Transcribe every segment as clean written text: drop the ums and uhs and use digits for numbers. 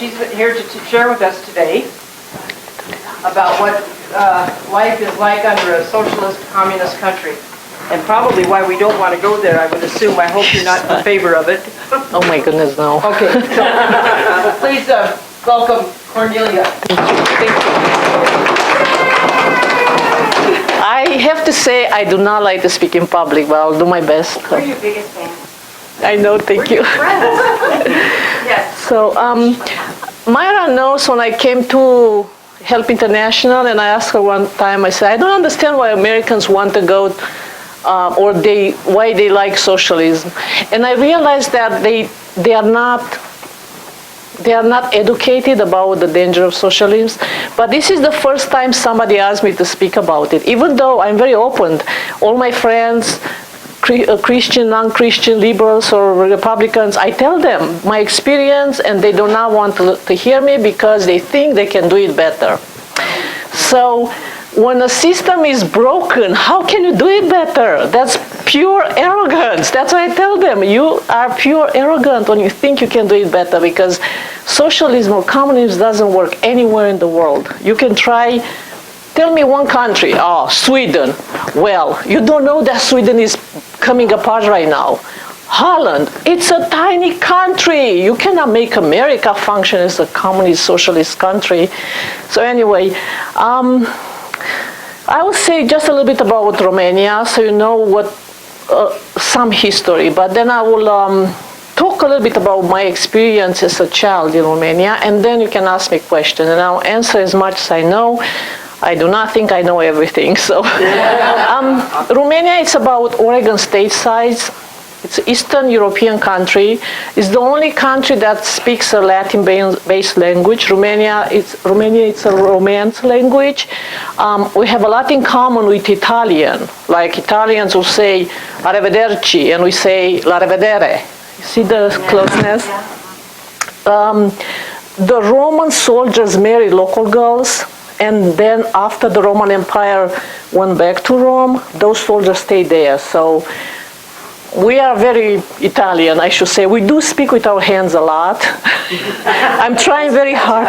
she's here to share with us today about what life is like under a socialist communist country. And probably why we don't want to go there, I would assume. I hope you're not in favor of it. Oh my goodness, no. Okay, so please welcome Cornelia. Thank you. I have to say I do not like to speak in public, but I'll do my best. We're your biggest fan. I know, thank you. Yes. So, Myra knows when I came to Help International, and I asked her one time, I said, I don't understand why Americans want to go, why they like socialism. And I realized that they are not educated about the danger of socialism. But this is the first time somebody asked me to speak about it, even though I'm very open. All my friends, Christian, non-Christian, liberals or Republicans, I tell them my experience, and they do not want to hear me because they think they can do it better. So when a system is broken, how can you do it better? That's pure arrogance. That's why I tell them, you are pure arrogant when you think you can do it better, because socialism or communism doesn't work anywhere in the world. You can try. Tell me one country. Oh, Sweden. Well, you don't know that Sweden is coming apart right now. Holland. It's a tiny country. You cannot make America function as a communist socialist country. So anyway, I will say just a little bit about Romania, so you know what some history. But then I will talk a little bit about my experience as a child in Romania, and then you can ask me questions, and I'll answer as much as I know. I do not think I know everything. So, Romania is about Oregon state size. It's an Eastern European country. It's the only country that speaks a Latin-based language. Romania it's a Romance language. We have a lot in common with Italian. Like Italians will say arrivederci, and we say la rivedere. You see the closeness? The Roman soldiers married local girls. And then after the Roman Empire went back to Rome, those soldiers stayed there. So we are very Italian, I should say. We do speak with our hands a lot. I'm trying very hard.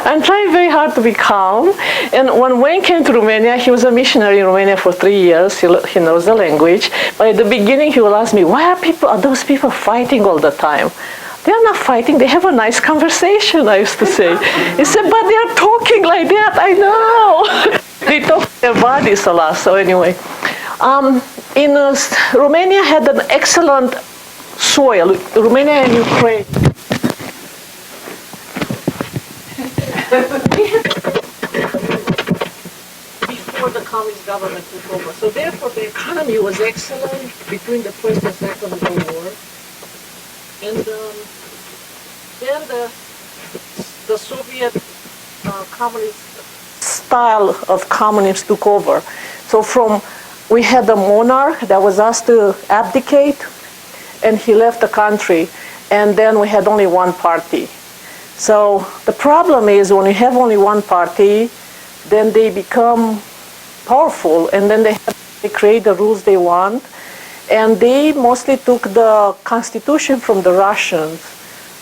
I'm trying very hard to be calm. And when Wayne came to Romania, he was a missionary in Romania for 3 years. He knows the language. But at the beginning, he will ask me, why are those people fighting all the time? They are not fighting, they have a nice conversation, I used to say. He said, but they are talking like that, I know. They talk their bodies a lot, so anyway. Romania had an excellent soil, Romania and Ukraine. Before the communist government took over. So therefore the economy was excellent between the First and Second World War. And then the Soviet communist style of communism took over. So we had a monarch that was asked to abdicate, and he left the country. And then we had only one party. So the problem is when you have only one party, then they become powerful, and then they create the rules they want. And they mostly took the constitution from the Russians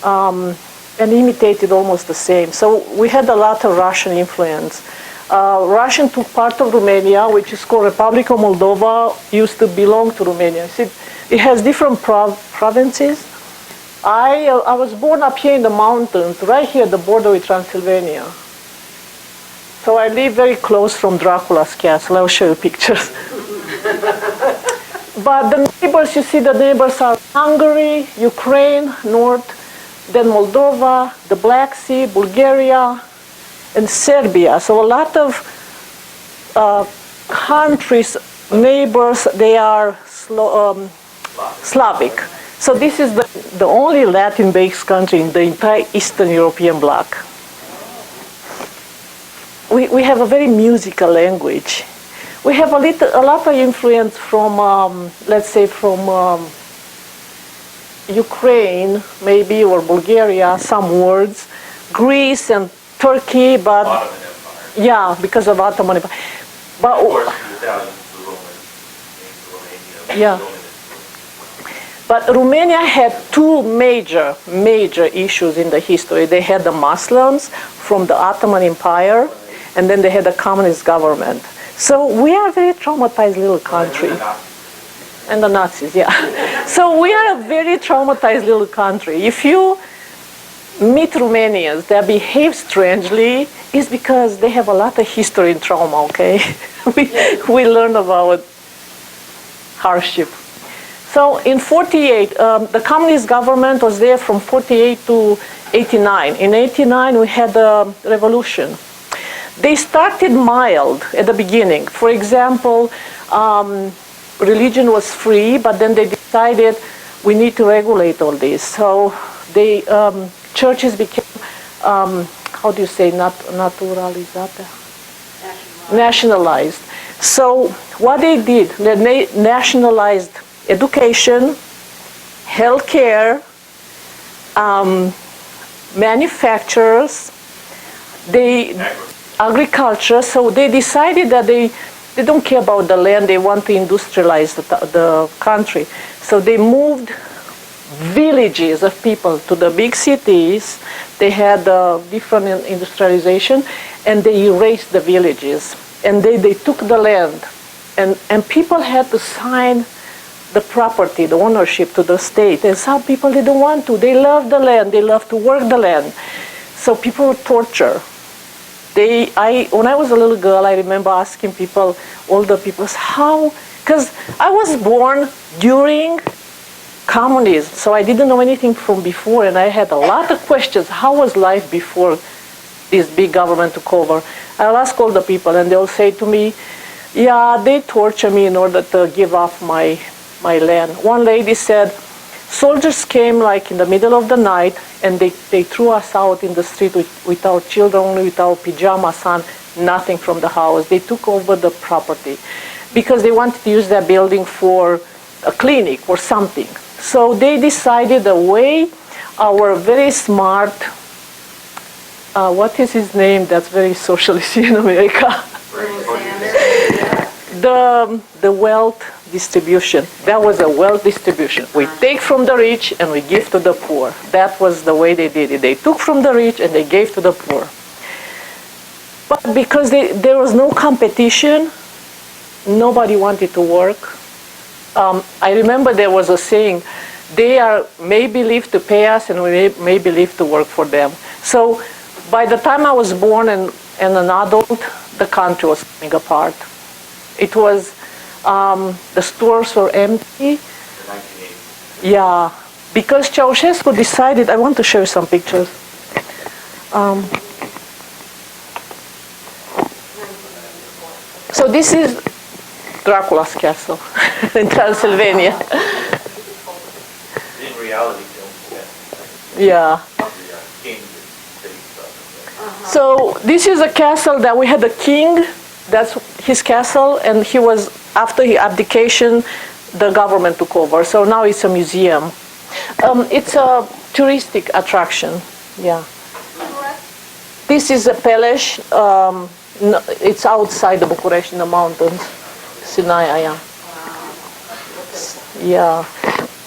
and imitated almost the same. So we had a lot of Russian influence. Russian took part of Romania, which is called Republic of Moldova, used to belong to Romania. See, it has different provinces. I was born up here in the mountains, right here at the border with Transylvania. So I live very close from Dracula's castle. I'll show you pictures. But the neighbors, you see, the neighbors are Hungary, Ukraine, North, then Moldova, the Black Sea, Bulgaria, and Serbia. So a lot of countries, neighbors, they are Slavic. So this is the only Latin-based country in the entire Eastern European bloc. We have a very musical language. We have a lot of influence from, let's say, from Ukraine, maybe, or Bulgaria, some words, Greece and Turkey, but Ottoman Empire. Yeah, because of Ottoman Empire. But of course, the Italians, the Romans, Romania, yeah. But Romania had two major issues in the history. They had the Muslims from the Ottoman Empire, and then they had the communist government. So we are a very traumatized little country. And the Nazis, yeah. So we are a very traumatized little country. If you meet Romanians that behave strangely, it's because they have a lot of history and trauma, okay? we learn about hardship. So in 48, the communist government was there from 48 to 89. In 89, we had a revolution. They started mild at the beginning. For example, religion was free, but then they decided we need to regulate all this. So they, churches became, how do you say, naturalized? Nationalized. So what they did, they nationalized education, healthcare, manufacturers, agriculture. So they decided that they don't care about the land, they want to industrialize the country. So they moved villages of people to the big cities. They had different industrialization, and they erased the villages. And they took the land. And people had to sign the property, the ownership to the state. And some people, they don't want to. They love the land. They love to work the land. So people were tortured. When I was a little girl, I remember asking people, older people, how? Because I was born during communism, so I didn't know anything from before, and I had a lot of questions. How was life before this big government took over? I'll ask all the people, and they'll say to me, yeah, they torture me in order to give up my land. One lady said, soldiers came like in the middle of the night, and they threw us out in the street with our children, with our pajamas on, nothing from the house. They took over the property because they wanted to use that building for a clinic or something. So they decided the way our very smart, what is his name, that's very socialist in America? The wealth distribution. That was a wealth distribution. We take from the rich and we give to the poor. That was the way they did it. They took from the rich and they gave to the poor. But because there was no competition, nobody wanted to work. I remember there was a saying, they may believe to pay us and we may believe to work for them. So by the time I was born and an adult, the country was coming apart. It was, the stores were empty. The 1980s. Yeah, because Ceausescu decided, I want to show you some pictures. So this is Dracula's castle in Transylvania. In reality, films, Yeah. So this is a castle that we had a king. That's his castle, and he was, after his abdication, the government took over. So now it's a museum. It's a touristic attraction. Yeah. This is a palace. It's outside the Bucharest in the mountains. Sinaia, yeah.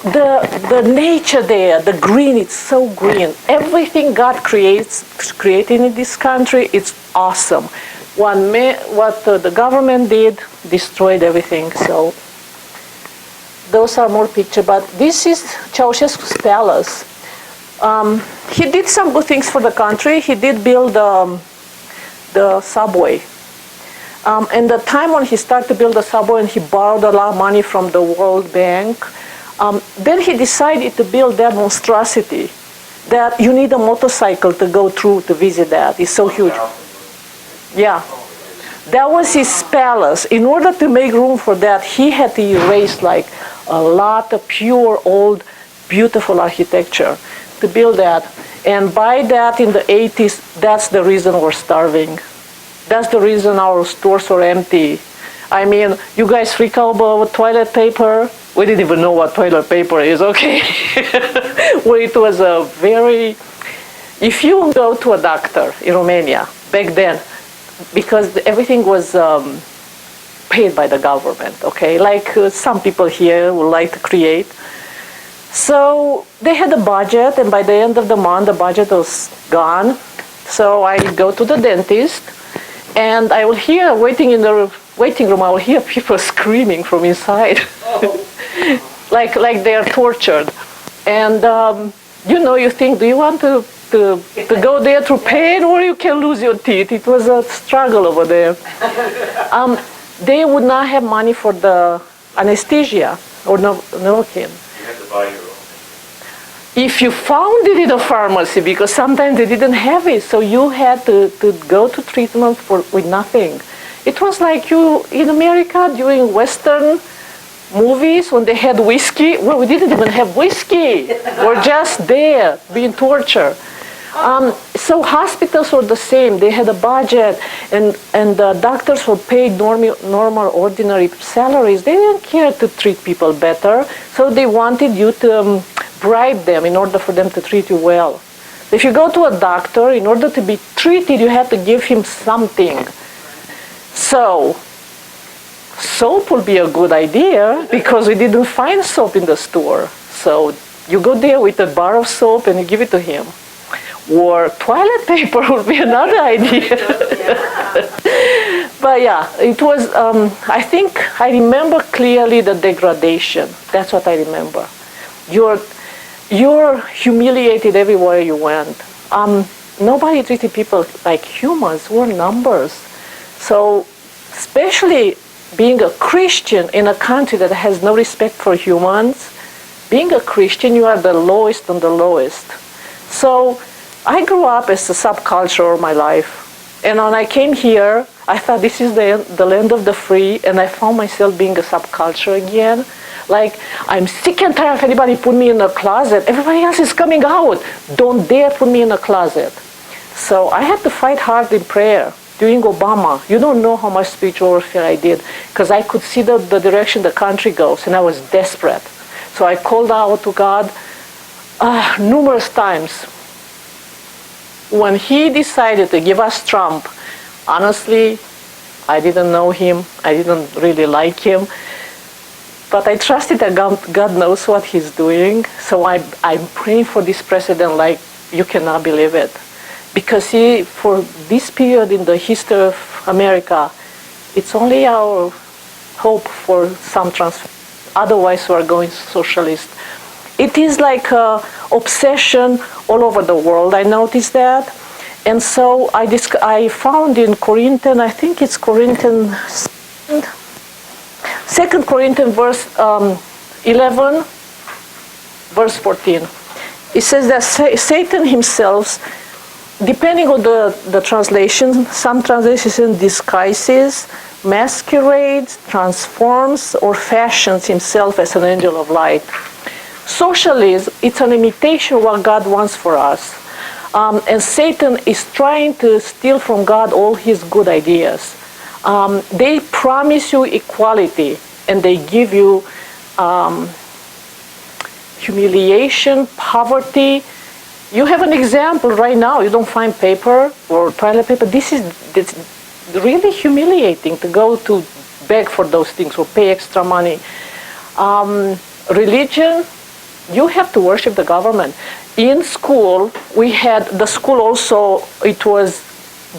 The nature there, the green, it's so green. Everything God created in this country, it's awesome. What the government did, destroyed everything. So those are more pictures. But this is Ceausescu's palace. He did some good things for the country. He did build the subway. And the time when he started to build the subway and he borrowed a lot of money from the World Bank, then he decided to build that monstrosity that you need a motorcycle to go through to visit that. It's so huge. Yeah. That was his palace. In order to make room for that, he had to erase like a lot of pure, old, beautiful architecture to build that. And by that, in the 80s, that's the reason we're starving. That's the reason our stores are empty. I mean, you guys freak out about toilet paper? We didn't even know what toilet paper is, okay? Well, it was a very... If you go to a doctor in Romania, back then, because everything was paid by the government, okay? Like some people here would like to create. So they had a budget, and by the end of the month, the budget was gone. So I go to the dentist, and I will hear, waiting in the waiting room, I will hear people screaming from inside, like they are tortured. And you think, do you want to go there through pain, or you can lose your teeth? It was a struggle over there. They would not have money for the anesthesia or Novocaine. You have to buy your own. If you found it in a pharmacy, because sometimes they didn't have it, so you had to go to treatment with nothing. It was like you in America during Western movies when they had whiskey. Well, we didn't even have whiskey. We're just there being tortured. So hospitals were the same. They had a budget, and the doctors were paid normal, ordinary salaries. They didn't care to treat people better, so they wanted you to bribe them in order for them to treat you well. If you go to a doctor, in order to be treated, you have to give him something. So soap would be a good idea, because we didn't find soap in the store. So you go there with a bar of soap and you give it to him. Or toilet paper would be another idea. But yeah, it was, I think I remember clearly the degradation. That's what I remember. You're humiliated everywhere you went. Nobody treated people like humans. We're numbers. So especially being a Christian in a country that has no respect for humans, being a Christian, you are the lowest on the lowest. So I grew up as a subculture all my life. And when I came here, I thought this is the land of the free, and I found myself being a subculture again. Like, I'm sick and tired of anybody put me in a closet. Everybody else is coming out. Don't dare put me in a closet. So I had to fight hard in prayer. During Obama, you don't know how much spiritual warfare I did, because I could see the direction the country goes, and I was desperate. So I called out to God numerous times. When he decided to give us Trump, honestly, I didn't know him. I didn't really like him. But I trusted that God knows what he's doing. So I'm praying for this president like you cannot believe it. Because for this period in the history of America, it's only our hope for some transformation. Otherwise, we're going socialist. It is like an obsession all over the world. I noticed that. And so I found in Corinthians, I think it's Corinthians, 2 Corinthians verse 11, verse 14. It says that Satan himself, depending on the translation, some translations disguises, masquerades, transforms, or fashions himself as an angel of light. Socialism, it's an imitation of what God wants for us. And Satan is trying to steal from God all his good ideas. They promise you equality, and they give you humiliation, poverty. You have an example right now. You don't find paper or toilet paper. It's really humiliating to go to beg for those things or pay extra money. Religion, you have to worship the government. In school, the school also, it was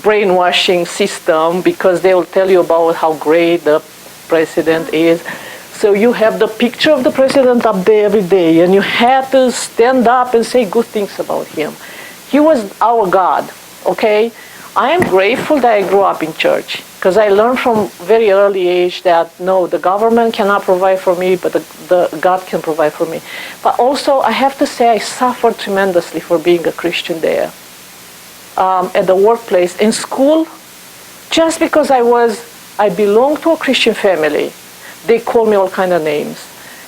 brainwashing system, because they will tell you about how great the president is. So you have the picture of the president up there every day, and you had to stand up and say good things about him. He was our God, okay? I am grateful that I grew up in church, because I learned from very early age that no, the government cannot provide for me, but the God can provide for me. But also, I have to say I suffered tremendously for being a Christian there. At the workplace, in school, just because I belonged to a Christian family, they called me all kind of names.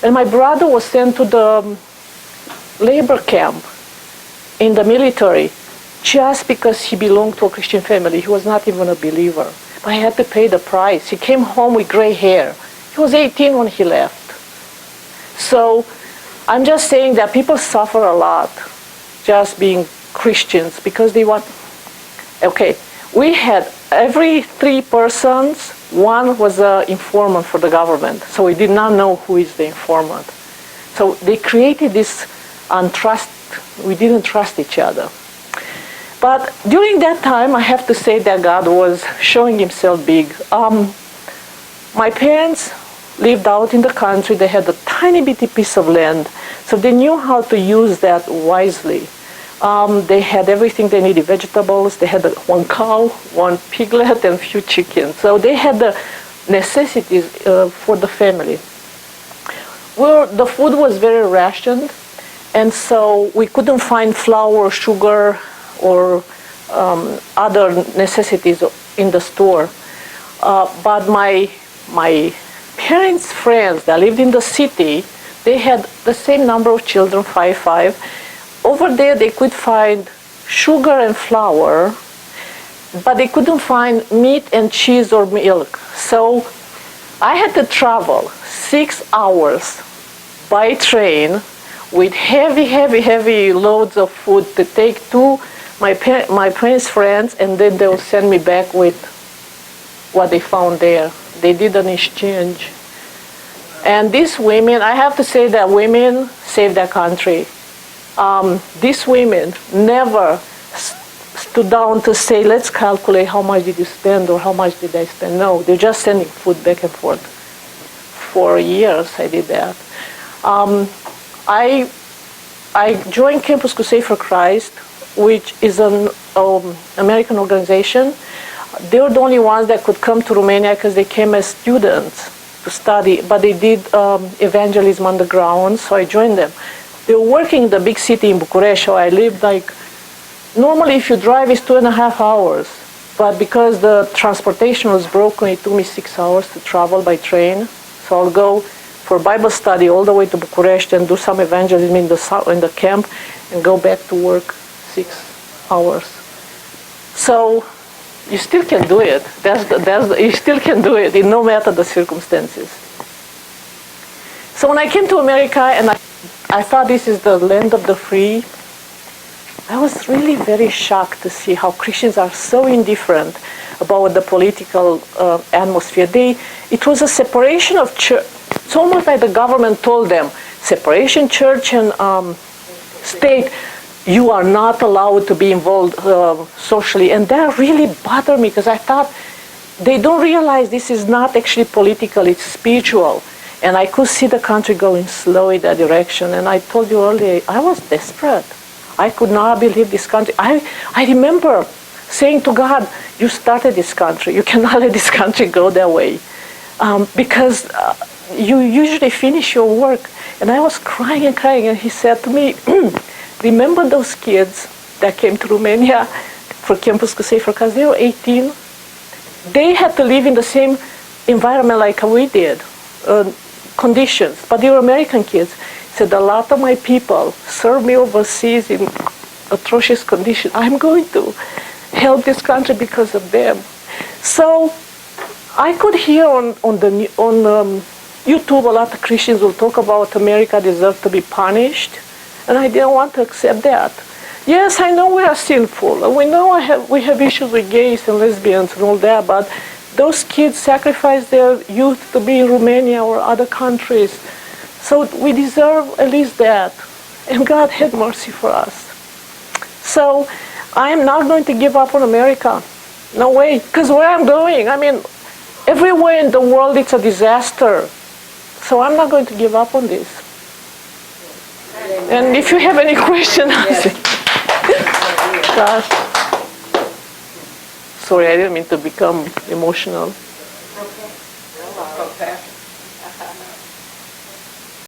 And my brother was sent to the labor camp in the military just because he belonged to a Christian family. He was not even a believer. But he had to pay the price. He came home with gray hair. He was 18 when he left. So I'm just saying that people suffer a lot just being Christians, because they want... Okay, we had every 3 persons, one was an informant for the government. So we did not know who is the informant. So they created this untrust. We didn't trust each other. But during that time, I have to say that God was showing himself big. My parents lived out in the country. They had a tiny bitty piece of land, so they knew how to use that wisely. They had everything they needed, vegetables. They had one cow, one piglet, and a few chickens. So they had the necessities for the family. Well, the food was very rationed, and so we couldn't find flour, sugar, or other necessities in the store. But my parents' friends that lived in the city, they had the same number of children, 5. Over there they could find sugar and flour, but they couldn't find meat and cheese or milk. So I had to travel 6 hours by train with heavy loads of food to take to my parents' friends, and then they will send me back with what they found there. They did an exchange. And these women, I have to say that women saved their country. These women never stood down to say, let's calculate how much did you spend or how much did I spend. No, they're just sending food back and forth. For years I did that. I joined Campus Crusade for Christ, which is an American organization. They were the only ones that could come to Romania because they came as students to study, but they did evangelism on the ground, so I joined them. They were working in the big city in Bucharest, so I lived normally if you drive it's 2.5 hours, but because the transportation was broken, it took me 6 hours to travel by train. So I'll go for Bible study all the way to Bucharest and do some evangelism in the camp and go back to work 6 hours. So you still can do it. You still can do it, no matter the circumstances. So when I came to America and I thought this is the land of the free, I was really very shocked to see how Christians are so indifferent about the political atmosphere. It was a separation of church. It's almost like the government told them, separation church and state, you are not allowed to be involved socially. And that really bothered me because I thought they don't realize this is not actually political, it's spiritual. And I could see the country going slowly in that direction. And I told you earlier, I was desperate. I could not believe this country. I remember saying to God, you started this country. You cannot let this country go that way. Because you usually finish your work. And I was crying and crying. And he said to me, remember those kids that came to Romania for Campus Crusade because they were 18. They had to live in the same environment like we did, conditions, but they were American kids. He said, a lot of my people served me overseas in atrocious conditions. I'm going to help this country because of them. So I could hear on YouTube a lot of Christians will talk about America deserves to be punished. And I didn't want to accept that. Yes, I know we are sinful. We know we have issues with gays and lesbians and all that, but those kids sacrifice their youth to be in Romania or other countries. So we deserve at least that. And God had mercy for us. So I am not going to give up on America. No way. Because where I'm going, everywhere in the world it's a disaster. So I'm not going to give up on this. And if you have any questions, gosh. Sorry, I didn't mean to become emotional. Okay.